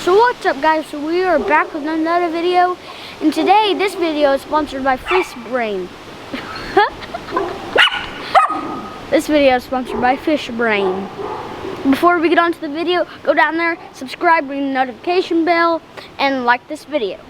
So what's up, guys? So we are back with another video, and today this video is sponsored by Fish Brain. This video is sponsored by Fish Brain. Before we get on to the video, go down there, subscribe, ring the notification bell, and like this video.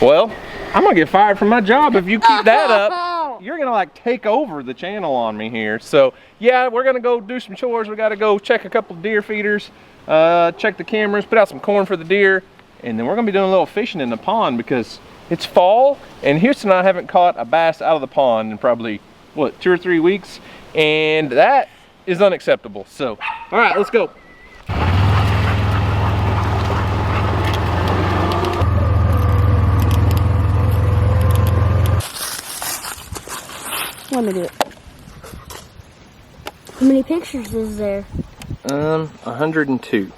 Well, I'm gonna get fired from my job if you keep that up. You're gonna like take over the channel on me here. So yeah, we're gonna go do some chores. We gotta go check a couple of deer feeders, check the cameras, put out some corn for the deer, and then we're gonna be doing a little fishing in the pond because it's fall, and Houston and I haven't caught a bass out of the pond in probably, what, 2 or 3 weeks, and that is unacceptable. So, all right, let's go. Let me do it. How many pictures is there? 102.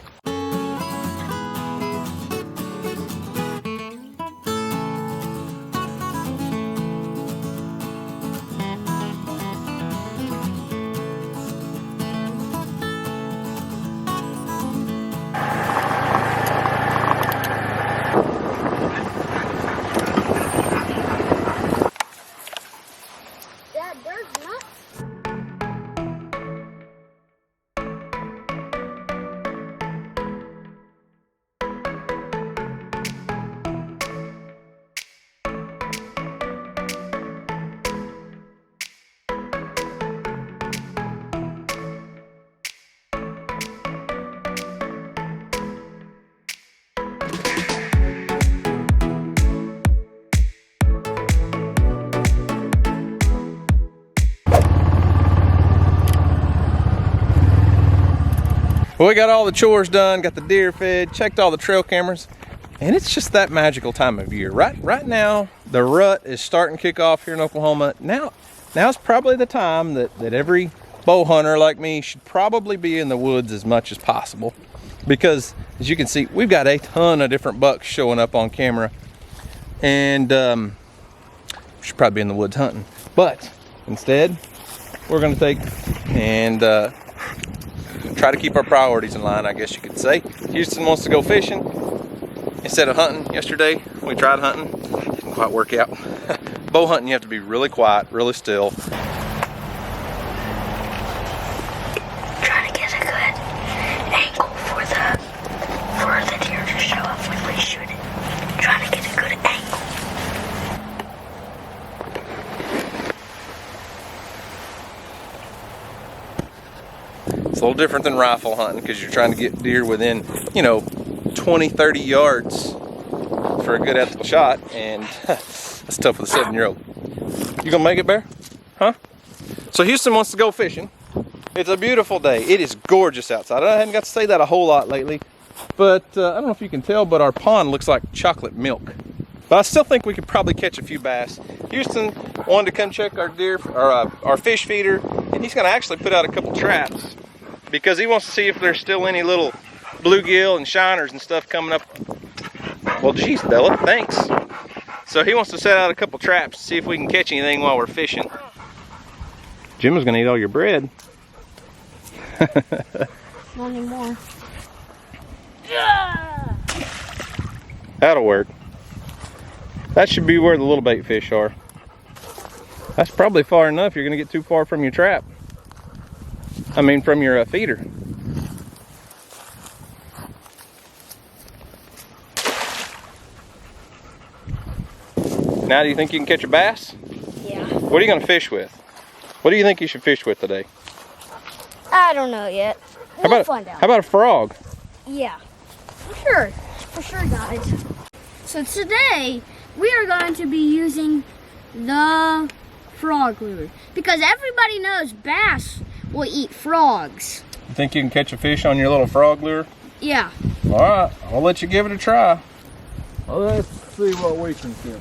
Well, we got all the chores done, got the deer fed, checked all the trail cameras, and it's just that magical time of year. Right now, the rut is starting to kick off here in Oklahoma. Now's probably the time that every bow hunter like me should probably be in the woods as much as possible. Because, as you can see, we've got a ton of different bucks showing up on camera. And we should probably be in the woods hunting. But, instead, we're going to take and try to keep our priorities in line, I guess you could say. Houston wants to go fishing instead of hunting. Yesterday, we tried hunting. Didn't quite work out. Bow hunting, you have to be really quiet, really still. Trying to get a good angle for the deer to show up when we shoot it. Trying to get a good angle. It's a little different than rifle hunting because you're trying to get deer within, 20, 30 yards for a good ethical shot, and that's tough with a 7-year-old. You gonna make it, Bear? Huh? So Houston wants to go fishing. It's a beautiful day. It is gorgeous outside. I haven't got to say that a whole lot lately, but I don't know if you can tell, but our pond looks like chocolate milk. But I still think we could probably catch a few bass. Houston wanted to come check our our fish feeder, and he's gonna actually put out a couple traps because he wants to see if there's still any little bluegill and shiners and stuff coming up. Well, geez, Bella, thanks. So he wants to set out a couple traps to see if we can catch anything while we're fishing. Jim was gonna eat all your bread. Not anymore. That'll work. That should be where the little bait fish are. That's probably far enough. You're gonna get too far from your trap. I mean, from your feeder. Now, do you think you can catch a bass? Yeah. What are you gonna fish with? What do you think you should fish with today? I don't know yet. We'll find out. How about a frog? Yeah, for sure, guys. So today we are going to be using the frog lure because everybody knows bass will eat frogs. You think you can catch a fish on your little frog lure? Yeah. All right, I'll let you give it a try. Well, let's see what we can catch.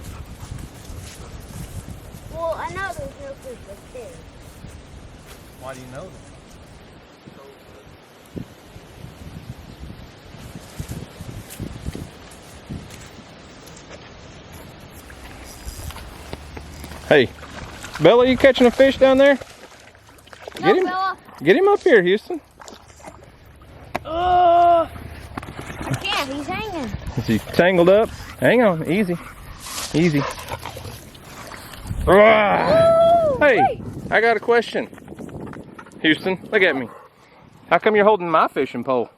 Well, I know there's no fish up there. Why do you know that? Hey, Bella, you catching a fish down there? No, Bella. Get him up here, Houston. Is he tangled up? Hang on, easy. Easy. Ah! Hey, I got a question. Houston, look at me. How come you're holding my fishing pole?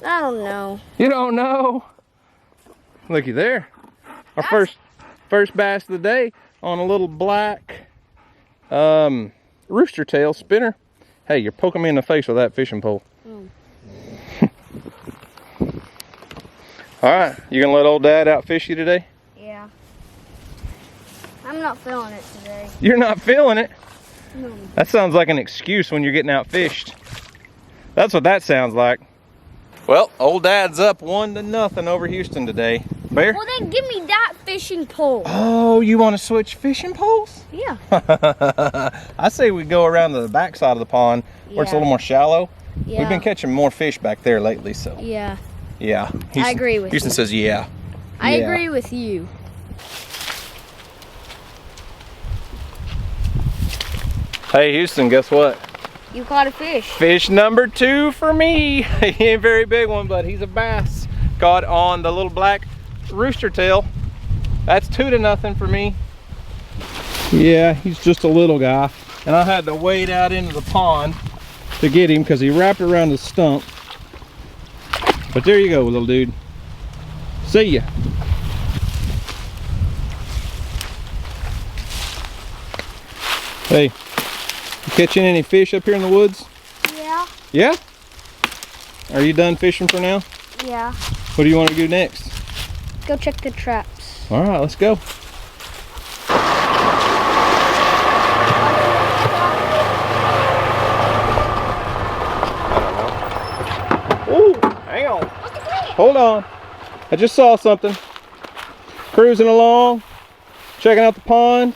I don't know. You don't know? Looky there. Our first bass of the day on a little black rooster tail spinner. Hey, you're poking me in the face with that fishing pole. All right, you gonna let old dad outfish you today? Yeah. I'm not feeling it today. You're not feeling it? No. That sounds like an excuse when you're getting outfished. That's what that sounds like. Well, old dad's up 1-0 over Houston today. Bear? Well, then give me that fishing pole. Oh, you want to switch fishing poles? Yeah. I say we go around to the back side of the pond where it's a little more shallow. Yeah. We've been catching more fish back there lately, so. Yeah. Yeah. Houston, I agree with Houston you. says yeah. I agree with you. Hey, Houston, guess what? You caught a fish. Fish number 2 for me. He ain't a very big one, but he's a bass. Caught on the little black rooster tail. That's 2-0 for me. Yeah, he's just a little guy. And I had to wade out into the pond to get him because he wrapped around the stump. But there you go, little dude. See ya. Hey, you catching any fish up here in the woods? Yeah. Yeah? Are you done fishing for now? Yeah. What do you want to do next? Go check the traps. All right, let's go. Ooh, hang on. Hold on. I just saw something. Cruising along, checking out the pond.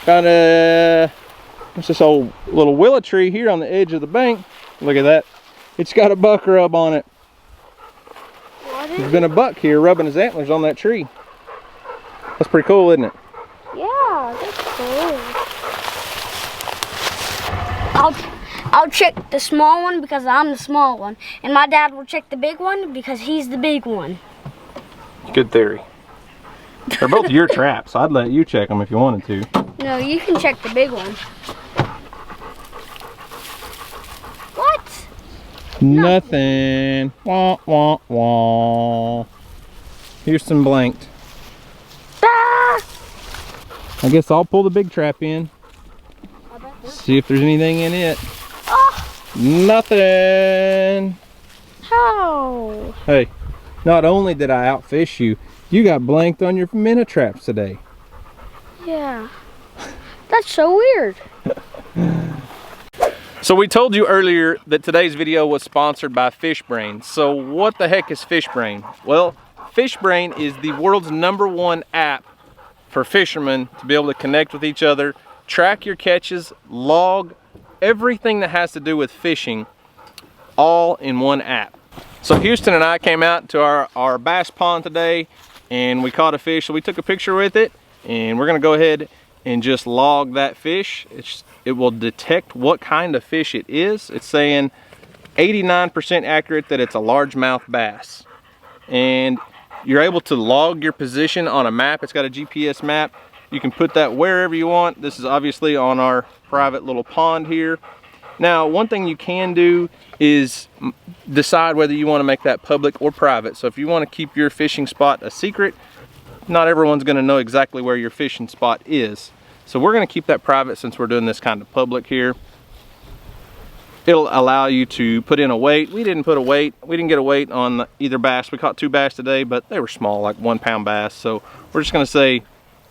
Got a, what's this old little willow tree here on the edge of the bank. Look at that. It's got a buck rub on it. There's been a buck here rubbing his antlers on that tree. That's pretty cool, isn't it? Yeah, that's cool. I'll check the small one because I'm the small one, and my dad will check the big one because he's the big one. Good theory. They're both your traps. I'd let you check them if you wanted to. No, you can check the big one. What? Nothing. Wah, wah, wah. Houston blanked. Ah! I guess I'll pull the big trap in. See if there's anything in it. Oh, Nothing. how? Hey, not only did I outfish you, you got blanked on your minnow traps today. Yeah. That's so weird. So we told you earlier that today's video was sponsored by FishBrain. So what the heck is FishBrain? Well, FishBrain is the world's #1 app for fishermen to be able to connect with each other, track your catches, log everything that has to do with fishing, all in one app. So Houston and I came out to our bass pond today and we caught a fish, so we took a picture with it and we're gonna go ahead and just log that fish. It will detect what kind of fish it is. It's saying 89% accurate that it's a largemouth bass. And you're able to log your position on a map. It's got a GPS map. You can put that wherever you want. This is obviously on our private little pond here. Now, one thing you can do is decide whether you want to make that public or private. So if you want to keep your fishing spot a secret, not everyone's going to know exactly where your fishing spot is. So we're going to keep that private since we're doing this kind of public here. It'll allow you to put in a weight. We didn't put a weight. We didn't get a weight on either bass. We caught 2 bass today, but they were small, like 1 pound bass. So we're just going to say,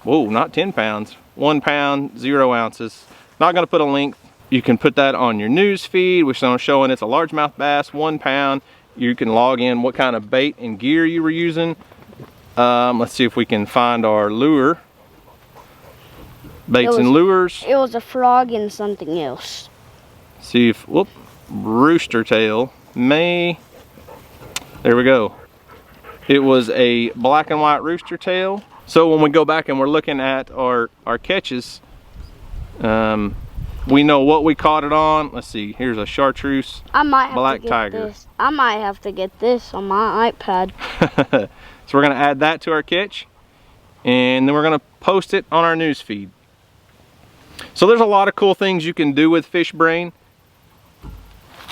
whoa, not 10 pounds, 1 pound, 0 ounces. Not going to put a length. You can put that on your news feed, which is showing it's a largemouth bass, 1 pound. You can log in what kind of bait and gear you were using. Let's see if we can find our lure. Baits and lures. It was a frog and something else. See if, whoop, rooster tail. There we go. It was a black and white rooster tail. So when we go back and we're looking at our catches, We know what we caught it on. Let's see, here's a chartreuse I might have black to get tiger. this. I might have to get this on my iPad. So we're gonna add that to our catch, and then we're gonna post it on our news feed. So there's a lot of cool things you can do with Fish Brain.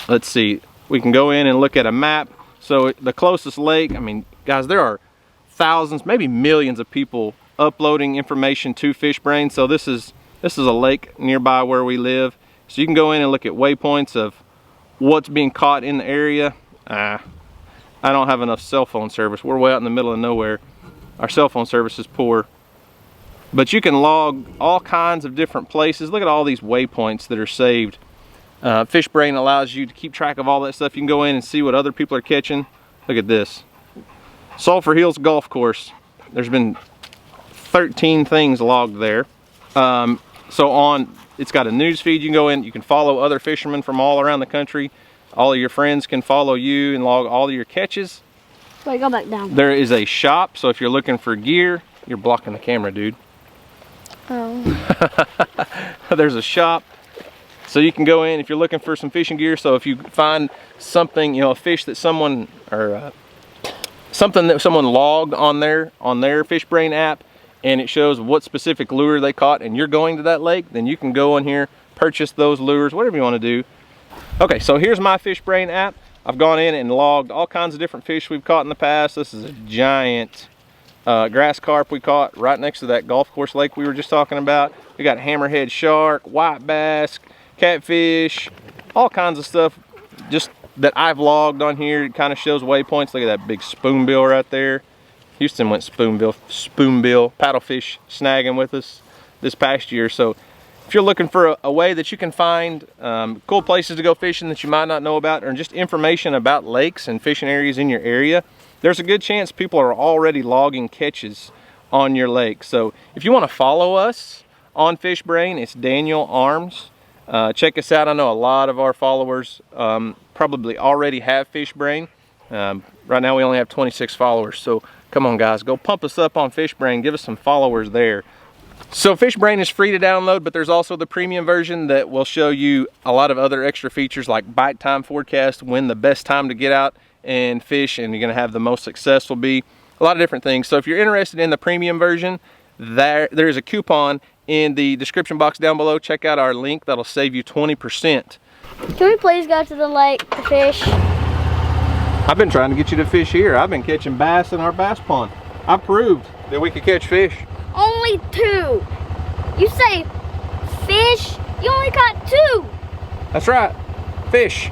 Let's see, we can go in and look at a map. So the closest lake, I mean, guys, there are thousands, maybe millions of people uploading information to Fish Brain. So this is a lake nearby where we live. So you can go in and look at waypoints of what's being caught in the area. I don't have enough cell phone service. We're way out in the middle of nowhere. Our cell phone service is poor. But you can log all kinds of different places. Look at all these waypoints that are saved. Fish Brain allows you to keep track of all that stuff. You can go in and see what other people are catching. Look at this. Sulphur Hills Golf Course. There's been 13 things logged there. It's got a news feed. You can go in, you can follow other fishermen from all around the country. All of your friends can follow you and log all of your catches. Wait, go back down. There is a shop, so if you're looking for gear, you're blocking the camera, dude. Oh. There's a shop. So you can go in if you're looking for some fishing gear. So if you find something, you know, a fish that someone, or something that someone logged on their Fish Brain app, and it shows what specific lure they caught, and you're going to that lake, then you can go in here, purchase those lures, whatever you want to do. Okay, so here's my Fish Brain app. I've gone in and logged all kinds of different fish we've caught in the past. This is a giant grass carp we caught right next to that golf course lake we were just talking about. We got hammerhead shark, white bass, catfish, all kinds of stuff just that I've logged on here. It kind of shows waypoints. Look at that big spoonbill right there. Houston went spoonbill paddlefish snagging with us this past year. So if you're looking for a way that you can find cool places to go fishing that you might not know about, or just information about lakes and fishing areas in your area, there's a good chance people are already logging catches on your lake. So if you want to follow us on Fish Brain, it's Daniel Arms. Check us out. I know a lot of our followers probably already have Fish Brain. Right now we only have 26 followers, so come on guys, go pump us up on Fish Brain, give us some followers there. So Fish Brain is free to download, but there's also the premium version that will show you a lot of other extra features like bite time forecast, when the best time to get out and fish and you're going to have the most success will be, a lot of different things. So if you're interested in the premium version, there's a coupon in the description box down below. Check out our link, that'll save you 20%. Can we please go to the lake to fish? I've been trying to get you to fish here. I've been catching bass in our bass pond. I proved that we could catch fish. Only 2. You say fish? You only caught 2. That's right, fish.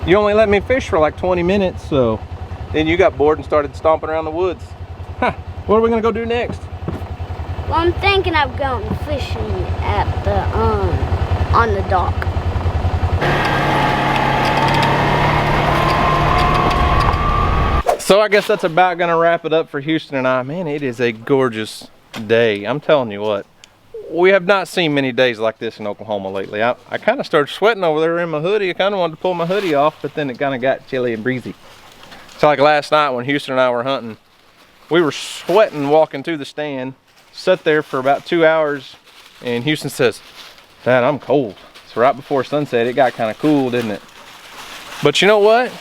You only let me fish for like 20 minutes, so then you got bored and started stomping around the woods. Huh. What are we gonna go do next? Well, I'm thinking of going fishing at the on the dock. So I guess that's about gonna wrap it up for Houston and I. Man, it is a gorgeous day. I'm telling you what, we have not seen many days like this in Oklahoma lately. I kind of started sweating over there in my hoodie. I kind of wanted to pull my hoodie off, but then it kind of got chilly and breezy. So like last night when Houston and I were hunting, we were sweating walking to the stand, sat there for about 2 hours, and Houston says, "Dad, I'm cold." So right before sunset, it got kind of cool, didn't it? But you know what?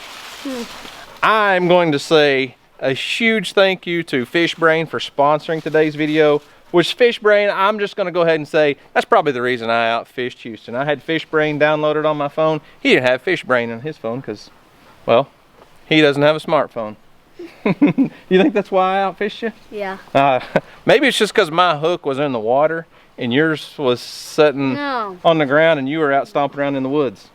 I'm going to say a huge thank you to Fish Brain for sponsoring today's video. Which Fish Brain, I'm just going to go ahead and say, that's probably the reason I outfished Houston. I had Fish Brain downloaded on my phone. He didn't have Fish Brain on his phone because, well, he doesn't have a smartphone. You think that's why I outfished you? Yeah. Maybe it's just because my hook was in the water and yours was sitting on the ground and you were out stomping around in the woods.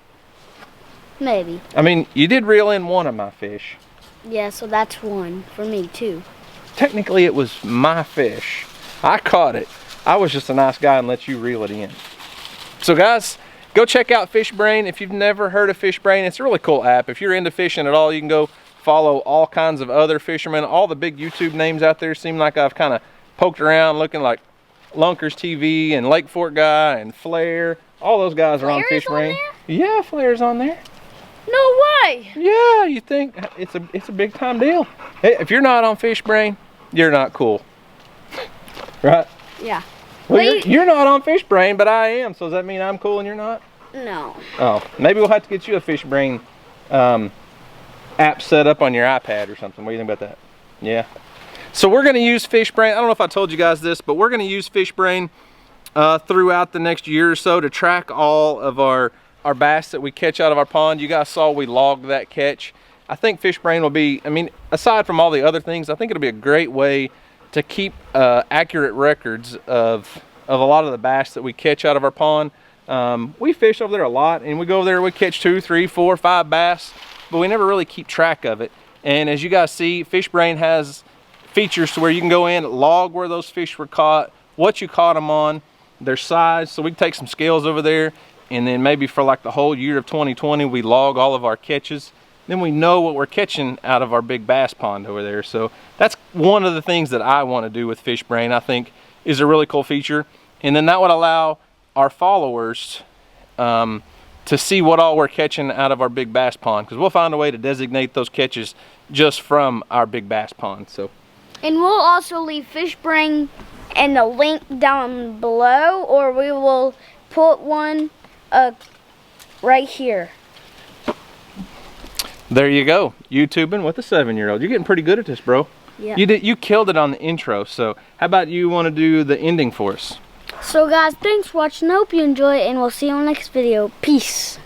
Maybe. I mean, you did reel in one of my fish. Yeah, so that's 1 for me too. Technically, it was my fish. I caught it. I was just a nice guy and let you reel it in. So guys, go check out Fish Brain. If you've never heard of Fish Brain, it's a really cool app. If you're into fishing at all, you can go follow all kinds of other fishermen. All the big YouTube names out there seem like I've kind of poked around looking like Lunkers TV and Lake Fork Guy and Flair. All those guys are on Fish Brain. Yeah, Flair's on there. No way! Yeah, you think it's a big time deal. Hey, if you're not on Fish Brain, you're not cool. Right? Yeah. Well, you're not on Fish Brain, but I am. So does that mean I'm cool and you're not? No. Oh, maybe we'll have to get you a Fish Brain app set up on your iPad or something. What do you think about that? Yeah. So we're going to use Fish Brain. I don't know if I told you guys this, but we're going to use Fish Brain throughout the next year or so to track all of our bass that we catch out of our pond. You guys saw we logged that catch. I think Fish Brain will be, I mean, aside from all the other things, I think it'll be a great way to keep accurate records of a lot of the bass that we catch out of our pond. We fish over there a lot, and we go over there, we catch 2, 3, 4, 5 bass, but we never really keep track of it. And as you guys see, Fish Brain has features to where you can go in, log where those fish were caught, what you caught them on, their size. So we can take some scales over there, and then maybe for like the whole year of 2020, we log all of our catches. Then we know what we're catching out of our big bass pond over there. So that's one of the things that I want to do with Fish Brain, I think is a really cool feature. And then that would allow our followers to see what all we're catching out of our big bass pond, because we'll find a way to designate those catches just from our big bass pond. So, and we'll also leave Fish Brain and the link down below, or we will put one right here. There you go, YouTubing with a 7-year-old. You're getting pretty good at this, bro. Yeah. You killed it on the intro. So how about you want to do the ending for us? So guys, thanks for watching. I hope you enjoy it, and we'll see you on the next video. Peace.